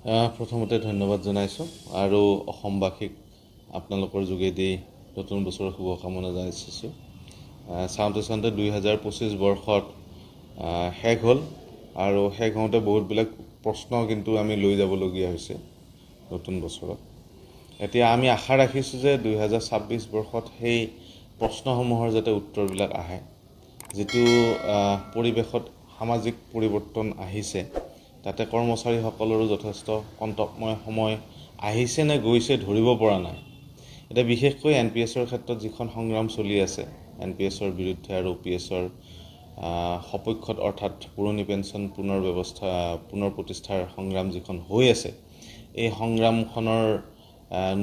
প্ৰথমতে ধন্যবাদ জনাইছোঁ আৰু অসমবাসীক আপোনালোকৰ যোগেদি নতুন বছৰৰ শুভকামনা জনাইছোঁ। চাওঁতে 2025 বৰ্ষত শেষ হ'ল আৰু শেষ হওঁতে বহুতবিলাক প্ৰশ্ন কিন্তু আমি লৈ যাবলগীয়া হৈছে নতুন বছৰত। এতিয়া আমি আশা ৰাখিছোঁ যে 2026 বৰ্ষত সেই প্ৰশ্নসমূহৰ যাতে উত্তৰবিলাক আহে। যিটো পৰিৱেশত সামাজিক পৰিৱৰ্তন আহিছে, তাতে কৰ্মচাৰীসকলৰো যথেষ্ট কণ্টকময় সময় আহিছে নে গৈছে ধৰিব পৰা নাই। এতিয়া বিশেষকৈ NPSৰ ক্ষেত্ৰত যিখন সংগ্ৰাম চলি আছে, NPSৰ বিৰুদ্ধে আৰু OPSৰ সপক্ষত, অৰ্থাৎ পুৰণি পেঞ্চন পুনৰ প্ৰতিষ্ঠাৰ সংগ্ৰাম যিখন হৈ আছে, এই সংগ্ৰামখনৰ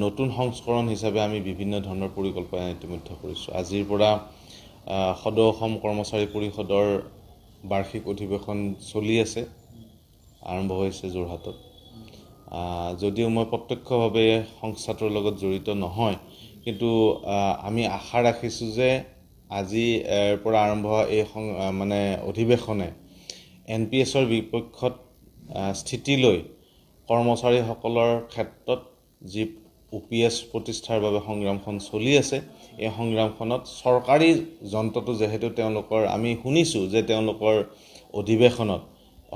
নতুন সংস্কৰণ হিচাপে আমি বিভিন্ন ধৰণৰ পৰিকল্পনা ইতিমধ্যে কৰিছোঁ। আজিৰ পৰা সদৌ অসম কৰ্মচাৰী পৰিষদৰ বাৰ্ষিক অধিৱেশন চলি আছে, আৰম্ভ হৈছে যোৰহাটত। যদিও মই প্ৰত্যক্ষভাৱে সংস্থাটোৰ লগত জড়িত নহয়, কিন্তু আমি আশা ৰাখিছোঁ যে আজিৰ পৰা আৰম্ভ হোৱা এই অধিৱেশনে NPSৰ বিপক্ষত স্থিতি লৈ কৰ্মচাৰীসকলৰ ক্ষেত্ৰত যি OPS প্ৰতিষ্ঠাৰ বাবে সংগ্ৰামখন চলি আছে, এই সংগ্ৰামখনত চৰকাৰী যন্ত্ৰটো যিহেতু তেওঁলোকৰ, আমি শুনিছোঁ যে তেওঁলোকৰ অধিৱেশনত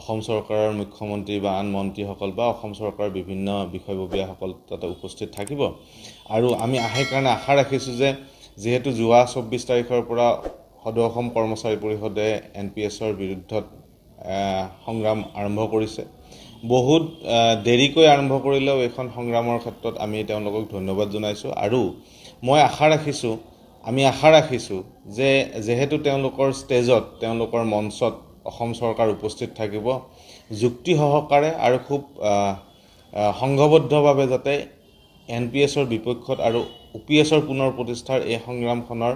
অসম চৰকাৰৰ মুখ্যমন্ত্ৰী বা আন মন্ত্ৰীসকল বা অসম চৰকাৰৰ বিভিন্ন বিষয়ববীয়াসকল তাতে উপস্থিত থাকিব। আৰু আমি সেইকাৰণে আশা ৰাখিছোঁ যে যিহেতু যোৱা 24 তাৰিখৰ পৰা সদৌ অসম কৰ্মচাৰী পৰিষদে NPSৰ বিৰুদ্ধত সংগ্ৰাম আৰম্ভ কৰিছে। বহুত দেৰিকৈ আৰম্ভ কৰিলেও এইখন সংগ্ৰামৰ ক্ষেত্ৰত আমি তেওঁলোকক ধন্যবাদ জনাইছোঁ। আৰু আমি আশা ৰাখিছোঁ যে যিহেতু তেওঁলোকৰ ষ্টেজত, তেওঁলোকৰ মঞ্চত অসম চৰকাৰ উপস্থিত থাকিব, যুক্তি সহকাৰে আৰু খুব সংঘবদ্ধভাৱে যাতে NPSৰ বিপক্ষত আৰু OPSৰ পুনৰ প্ৰতিষ্ঠাৰ এই সংগ্ৰামখনৰ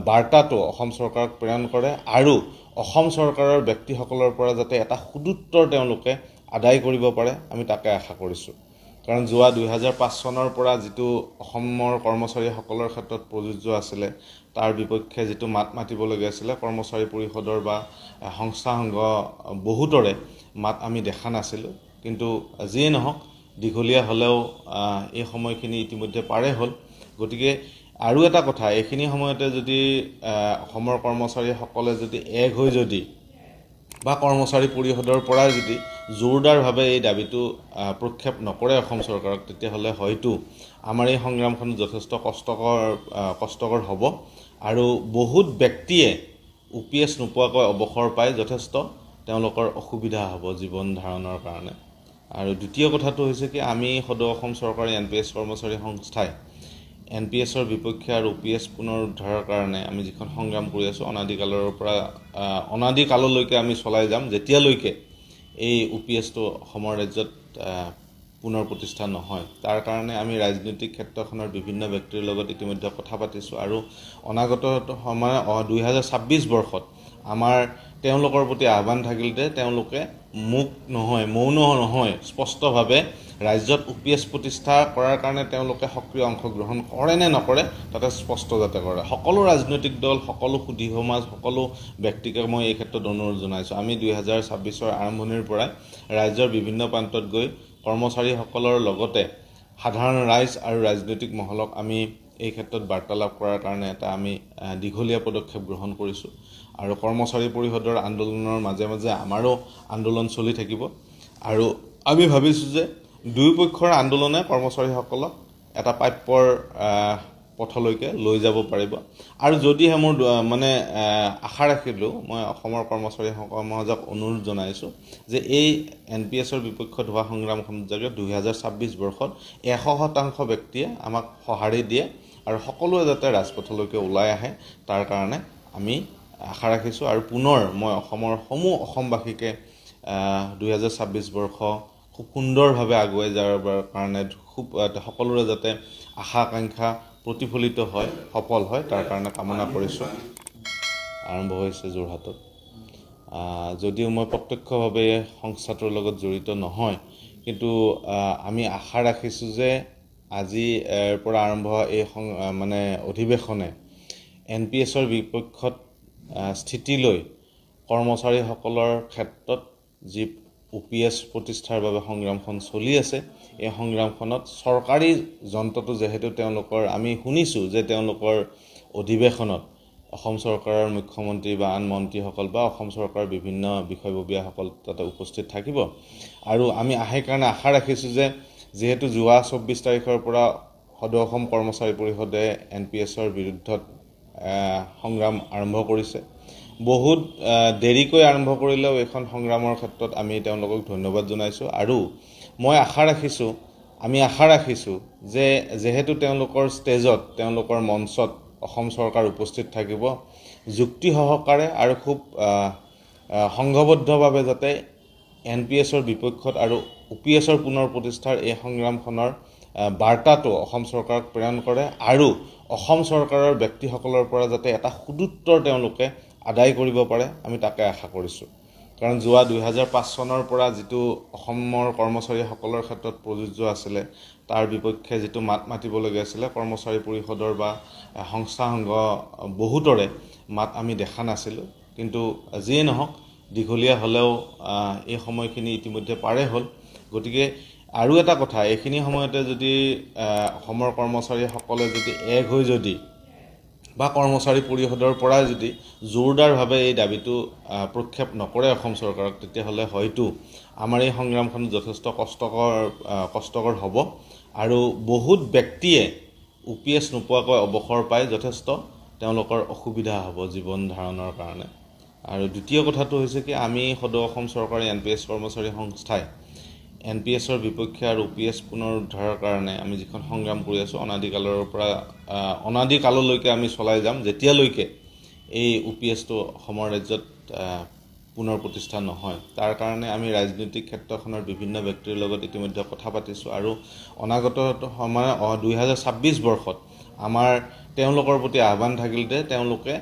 বাৰ্তাটো অসম চৰকাৰক প্ৰেৰণ কৰে আৰু অসম চৰকাৰৰ ব্যক্তিসকলৰ পৰা যাতে এটা সুদুত্তৰ তেওঁলোকে আদায় কৰিব পাৰে, আমি তাকে আশা কৰিছোঁ। কাৰণ যোৱা 2005 চনৰ পৰা যিটো অসমৰ কৰ্মচাৰীসকলৰ ক্ষেত্ৰত প্ৰযোজ্য আছিলে, তাৰ বিপক্ষে যিটো মাত মাতিবলগীয়া আছিলে, কৰ্মচাৰী পৰিষদৰ বা সংস্থা সংঘ বহুতৰে মাত আমি দেখা নাছিলোঁ। কিন্তু যিয়ে নহওক, দীঘলীয়া হ'লেও এই সময়খিনি ইতিমধ্যে পাৰে হ'ল। গতিকে আৰু এটা কথা, এইখিনি সময়তে যদি অসমৰ কৰ্মচাৰীসকলে যদি এক হৈ বা কৰ্মচাৰী পৰিষদৰ পৰা যদি জোৰদাৰভাৱে এই দাবীটো প্ৰক্ষেপ নকৰে অসম চৰকাৰক, তেতিয়াহ'লে হয়তো আমাৰ এই সংগ্ৰামখন যথেষ্ট কষ্টকৰ হ'ব আৰু বহুত ব্যক্তিয়ে OPS নোপোৱাকৈ অৱসৰ পাই যথেষ্ট তেওঁলোকৰ অসুবিধা হ'ব জীৱন ধাৰণৰ কাৰণে। আৰু দ্বিতীয় কথাটো হৈছে কি, আমি সদৌ অসম চৰকাৰী NPS কৰ্মচাৰী সংস্থাই NPSৰ বিপক্ষে আৰু OPS পুনৰ উদ্ধাৰৰ কাৰণে আমি যিখন সংগ্ৰাম কৰি আছোঁ, অনাদিকাললৈকে আমি চলাই যাম, যেতিয়ালৈকে এই OPSটো অসমৰ ৰাজ্যত পুনৰ প্ৰতিষ্ঠা নহয়। তাৰ কাৰণে আমি ৰাজনৈতিক ক্ষেত্ৰখনৰ বিভিন্ন ব্যক্তিৰ লগত ইতিমধ্যে কথা পাতিছোঁ আৰু অনাগত সময়ত 2026 বৰ্ষত আমাৰ তেওঁলোকৰ প্ৰতি আহ্বান থাকিল যে তেওঁলোকে মৌন নহয়, স্পষ্টভাৱে ৰাজ্যত OPS প্ৰতিষ্ঠা কৰাৰ কাৰণে তেওঁলোকে সক্ৰিয় অংশগ্ৰহণ কৰে নে নকৰে, তাতে স্পষ্ট যাতে কৰে। সকলো ৰাজনৈতিক দল, সকলো সুধী সমাজ, সকলো ব্যক্তিকে মই এই ক্ষেত্ৰত অনুৰোধ জনাইছোঁ। আমি 2026ৰ আৰম্ভণিৰ পৰাই ৰাজ্যৰ বিভিন্ন প্ৰান্তত গৈ কৰ্মচাৰীসকলৰ লগতে সাধাৰণ ৰাইজ আৰু ৰাজনৈতিক মহলক আমি এই ক্ষেত্ৰত বাৰ্তালাপ কৰাৰ কাৰণে এটা আমি দীঘলীয়া পদক্ষেপ গ্ৰহণ কৰিছোঁ। আৰু কৰ্মচাৰী পৰিষদৰ আন্দোলনৰ মাজে মাজে আমাৰো আন্দোলন চলি থাকিব। আৰু আমি ভাবিছোঁ যে দুয়োপক্ষৰ আন্দোলনে কৰ্মচাৰীসকলক এটা প্ৰাপ্যৰ পথলৈকে লৈ যাব পাৰিব। আৰু যদিহে মোৰ আশা ৰাখিলোঁ, মই অসমৰ কৰ্মচাৰী সমাজক অনুৰোধ জনাইছোঁ যে এই NPSৰ বিপক্ষত হোৱা সংগ্ৰামখনত যাতে 2026 বৰ্ষত 100% ব্যক্তিয়ে আমাক সঁহাৰি দিয়ে আৰু সকলোৱে যাতে ৰাজপথলৈকে ওলাই আহে, তাৰ কাৰণে আমি আশা ৰাখিছোঁ। আৰু পুনৰ মই অসমৰ সমূহ অসমবাসীকে 2026 বৰ্ষ খুব সুন্দৰভাৱে আগুৱাই যাবৰ কাৰণে সকলোৰে যাতে আশা আকাংক্ষা প্ৰতিফলিত হয়, সফল হয়, তাৰ কাৰণে কামনা কৰিছোঁ। আৰম্ভ হৈছে যোৰহাটত। যদিও মই প্ৰত্যক্ষভাৱে সংস্থাটোৰ লগত জড়িত নহয়, কিন্তু আমি আশা ৰাখিছোঁ যে আজিৰ পৰা আৰম্ভ হোৱা এই অধিৱেশনে NPSৰ বিপক্ষত স্থিতি লৈ কৰ্মচাৰীসকলৰ ক্ষেত্ৰত যি UPS প্ৰতিষ্ঠাৰ বাবে সংগ্ৰামখন চলি আছে এই সংগ্ৰামখনত চৰকাৰী যন্ত্ৰটো যেহেতু তেওঁলোকৰ আমি শুনিছোঁ যে তেওঁলোকৰ অধিৱেশনত অসম চৰকাৰৰ মুখ্যমন্ত্ৰী বা আন মন্ত্ৰীসকল বা অসম চৰকাৰৰ বিভিন্ন বিষয়ববীয়াসকল তাতে উপস্থিত থাকিব আৰু আমি কাৰণে আশা ৰাখিছোঁ যে যেহেতু যোৱা 24 তাৰিখৰ পৰা সদৌ অসম কৰ্মচাৰী পৰিষদে NPSৰ বিৰুদ্ধত সংগ্ৰাম আৰম্ভ কৰিছে বহুত দেৰিকৈ আৰম্ভ কৰিলেও এখন সংগ্ৰামৰ ক্ষেত্ৰত আমি তেওঁলোকক ধন্যবাদ জনাইছোঁ আৰু মই আমি আশা ৰাখিছোঁ যে যেহেতু তেওঁলোকৰ ষ্টেজত তেওঁলোকৰ মঞ্চত অসম চৰকাৰ উপস্থিত থাকিব যুক্তি সহকাৰে আৰু খুব সংঘবদ্ধভাৱে যাতে NPSৰ বিপক্ষত আৰু UPSৰ পুনৰ প্ৰতিষ্ঠাৰ এই সংগ্ৰামখনৰ বাৰ্তাটো অসম চৰকাৰক প্ৰেৰণ কৰে আৰু অসম চৰকাৰৰ ব্যক্তিসকলৰ পৰা যাতে এটা সুদুত্তৰ তেওঁলোকে আদায় কৰিব পাৰে আমি তাকে আশা কৰিছোঁ কাৰণ যোৱা 2005 চনৰ পৰা যিটো অসমৰ কৰ্মচাৰীসকলৰ ক্ষেত্ৰত প্ৰযোজ্য আছিলে তাৰ বিপক্ষে যিটো মাত মাতিবলগীয়া আছিলে কৰ্মচাৰী পৰিষদৰ বা সংস্থা সংঘ বহুতৰে মাত আমি দেখা নাছিলোঁ কিন্তু যিয়ে নহওক দীঘলীয়া হ'লেও এই সময়খিনি ইতিমধ্যে পাৰে হ'ল গতিকে আৰু এটা কথা এইখিনি সময়তে যদি অসমৰ কৰ্মচাৰীসকলে যদি এক হৈ যদি বা কৰ্মচাৰী পৰিষদৰ পৰা যদি জোৰদাৰভাৱে এই দাবীটো প্ৰক্ষেপ নকৰে অসম চৰকাৰক তেতিয়াহ'লে হয়তো আমাৰ এই সংগ্ৰামখন যথেষ্ট কষ্টকৰ হ'ব আৰু বহুত ব্যক্তিয়ে UPS নোপোৱাকৈ অৱসৰ পাই যথেষ্ট তেওঁলোকৰ অসুবিধা হ'ব জীৱন ধাৰণৰ কাৰণে আৰু দ্বিতীয় কথাটো হৈছে কি আমি সদৌ অসম চৰকাৰী NPS কৰ্মচাৰী সংস্থাই NPSৰ বিপক্ষে আৰু UPS পুনৰ উদ্ধাৰৰ কাৰণে আমি যিখন সংগ্ৰাম কৰি আছোঁ অনাদিকাললৈকে আমি চলাই যাম যেতিয়ালৈকে এই UPSটো অসমৰ ৰাজ্যত পুনৰ প্ৰতিষ্ঠা নহয় তাৰ কাৰণে আমি ৰাজনৈতিক ক্ষেত্ৰখনৰ বিভিন্ন ব্যক্তিৰ লগত ইতিমধ্যে কথা পাতিছোঁ আৰু অনাগত সময় 2026 বৰ্ষত আমাৰ তেওঁলোকৰ প্ৰতি আহ্বান থাকিল যে তেওঁলোকে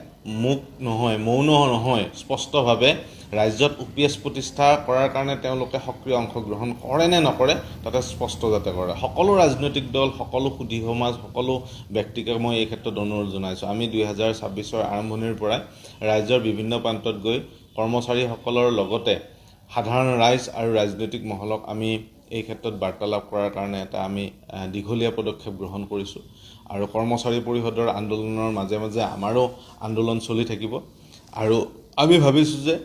মৌন নহয় স্পষ্টভাৱে ৰাজ্যত UPS প্ৰতিষ্ঠা কৰাৰ কাৰণে তেওঁলোকে সক্ৰিয় অংশগ্ৰহণ কৰে নে নকৰে তাতে স্পষ্ট যাতে কৰে সকলো ৰাজনৈতিক দল সকলো সুধী সমাজ সকলো ব্যক্তিকে মই এই ক্ষেত্ৰত অনুৰোধ জনাইছোঁ আমি 2026ৰ আৰম্ভণিৰ পৰাই ৰাজ্যৰ বিভিন্ন প্ৰান্তত গৈ কৰ্মচাৰীসকলৰ লগতে সাধাৰণ ৰাইজ আৰু ৰাজনৈতিক মহলক আমি এই ক্ষেত্ৰত বাৰ্তালাপ কৰাৰ কাৰণে এটা আমি দীঘলীয়া পদক্ষেপ গ্ৰহণ কৰিছোঁ আৰু কৰ্মচাৰী পৰিষদৰ আন্দোলনৰ মাজে মাজে আমাৰো আন্দোলন চলি থাকিব আৰু আমি ভাবিছোঁ যে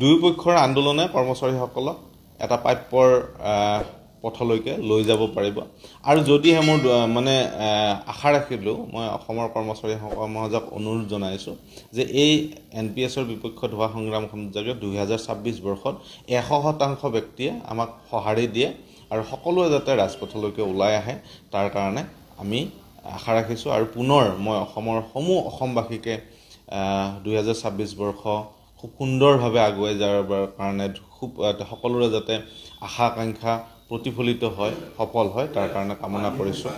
দুই পক্ষৰ আন্দোলনে কৰ্মচাৰীসকলক এটা প্ৰাপ্যৰ পথলৈকে লৈ যাব পাৰিব আৰু যদিহে মোৰ আশা ৰাখিলোঁ মই অসমৰ কৰ্মচাৰী সমাজক অনুৰোধ জনাইছোঁ যে এই NPSৰ বিপক্ষত হোৱা সংগ্ৰামখন যাতে 2026 বৰ্ষত 100% ব্যক্তিয়ে আমাক সঁহাৰি দিয়ে আৰু সকলোৱে যাতে ৰাজপথলৈকে ওলাই আহে তাৰ কাৰণে আমি আশা ৰাখিছোঁ আৰু পুনৰ মই অসমৰ সমূহ অসমবাসীকে 2026 বৰ্ষ খুব সুন্দৰভাৱে আগুৱাই যাবৰ কাৰণে খুব সকলোৰে যাতে আশা আকাংক্ষা প্ৰতিফলিত হয় সফল হয় তাৰ কাৰণে কামনা কৰিছোঁ